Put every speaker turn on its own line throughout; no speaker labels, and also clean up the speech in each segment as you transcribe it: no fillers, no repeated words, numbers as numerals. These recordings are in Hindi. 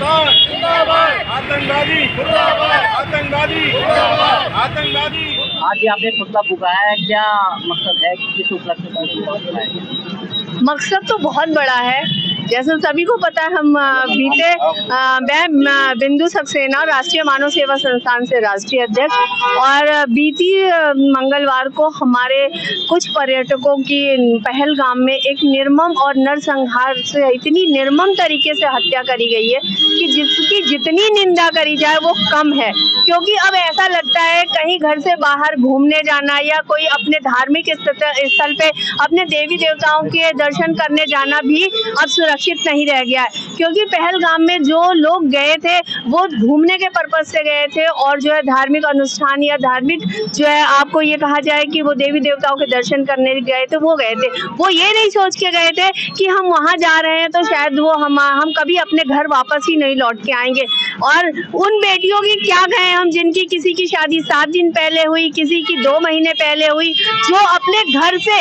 मुर्दाबाद मुर्दाबाद, आतंकवादी मुर्दाबाद, आतंकवादी मुर्दाबाद, आतंकवादी।
आज ये आपने पुतला फूका है, क्या मकसद है, किस उपलक्ष्य से पुतला फूका है?
मकसद तो बहुत बड़ा है। जैसे सभी को पता है, हम मैं बिंदु सक्सेना, राष्ट्रीय मानव सेवा संस्थान से राष्ट्रीय अध्यक्ष, और बीती मंगलवार को हमारे कुछ पर्यटकों की पहलगाम में एक निर्मम और नरसंहार से इतनी निर्मम तरीके से हत्या करी गई है कि जिसकी जितनी निंदा करी जाए वो कम है। क्योंकि अब ऐसा लगता है कहीं घर से बाहर घूमने जाना या कोई अपने धार्मिक स्थल पे अपने देवी देवताओं के दर्शन करने जाना भी अब सुरक्षित नहीं रह गया है। क्योंकि पहलगाम में जो लोग गए थे वो घूमने के पर्पज से गए थे और जो है धार्मिक अनुष्ठान या धार्मिक जो है आपको ये कहा जाए कि वो देवी देवताओं के दर्शन करने गए थे, वो गए थे। वो ये नहीं सोच के गए थे कि हम वहाँ जा रहे हैं तो शायद वो हम कभी अपने घर वापस ही नहीं लौट के आएंगे। और उन बेटियों की क्या कहें हम, जिनकी किसी की शादी 7 दिन पहले हुई, किसी की 2 महीने पहले हुई, जो अपने घर से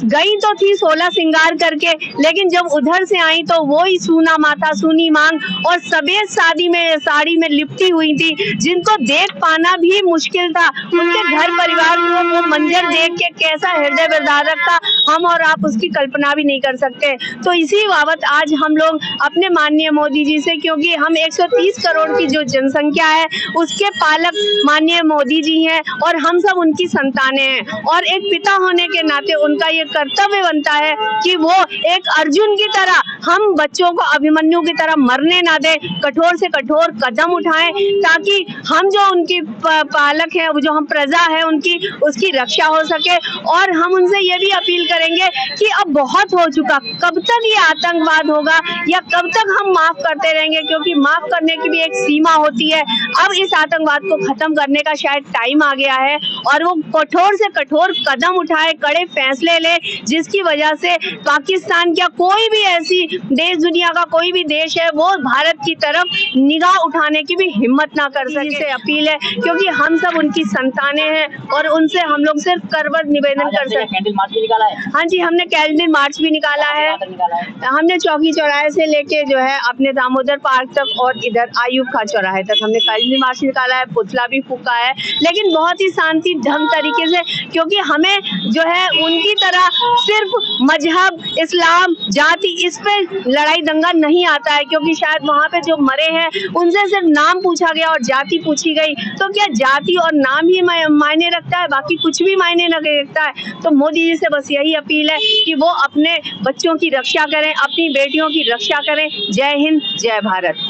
गई तो थी 16 श्रृंगार करके, लेकिन जब उधर से आई तो वो ही सूना माथा सूनी मांग और सफेद साड़ी में लिपटी हुई थी, जिनको देख पाना भी मुश्किल था। उनके घर परिवार को वो मंजर देख के कैसा हृदय विदारक था, हम और आप उसकी कल्पना भी नहीं कर सकते। तो इसी बाबत आज हम लोग अपने माननीय मोदी जी से, क्योंकि हम 130 करोड़ की जो जनसंख्या है उसके पालक माननीय मोदी जी हैं और हम सब उनकी संतानें हैं, और एक पिता होने के नाते उनका ये कर्तव्य बनता है कि वो एक अर्जुन की तरह हम बच्चों को अभिमन्यु की तरह मरने ना दे, कठोर से कठोर कदम उठाएं ताकि हम जो उनकी पालक हैं, जो हम प्रजा है उनकी, उसकी रक्षा हो सके। और हम उनसे ये भी अपील करेंगे कि अब बहुत हो चुका, कब तक ये आतंकवाद होगा या कब तक हम माफ करते रहेंगे, क्योंकि माफ करने की भी एक सीमा होती है। अब इस आतंकवाद को खत्म करने का शायद टाइम आ गया है और वो कठोर से कठोर कदम उठाए, कड़े फैसले ले, जिसकी वजह से पाकिस्तान या कोई भी ऐसी देश, दुनिया का कोई भी देश है, वो भारत की तरफ निगाह उठाने की भी हिम्मत ना कर सके। से अपील है क्योंकि हम सब उनकी संतानें हैं और उनसे हम लोग सिर्फ करवर निवेदन कर सकते हैं।
कैंडल मार्च भी निकाला है?
हाँ जी, हमने कैंडल मार्च भी निकाला है। हमने चौकी चौराहे से लेके जो है अपने दामोदर पार्क तक और इधर आयुब खां चौराहे तक हमने कैंडल मार्च निकाला है, पुतला भी फूका है, लेकिन बहुत ही शांति ढंग तरीके से, क्योंकि हमें जो है उनकी तरह सिर्फ मजहब, इस्लाम, जाति, इस पे लड़ाई दंगा नहीं आता है। क्योंकि शायद वहाँ पे जो मरे हैं उनसे सिर्फ नाम पूछा गया और जाति पूछी गई, तो क्या जाति और नाम ही मायने रखता है, बाकी कुछ भी मायने नहीं रखता है। तो मोदी जी से बस यही अपील है कि वो अपने बच्चों की रक्षा करें, अपनी बेटियों की रक्षा करें। जय हिंद, जय भारत।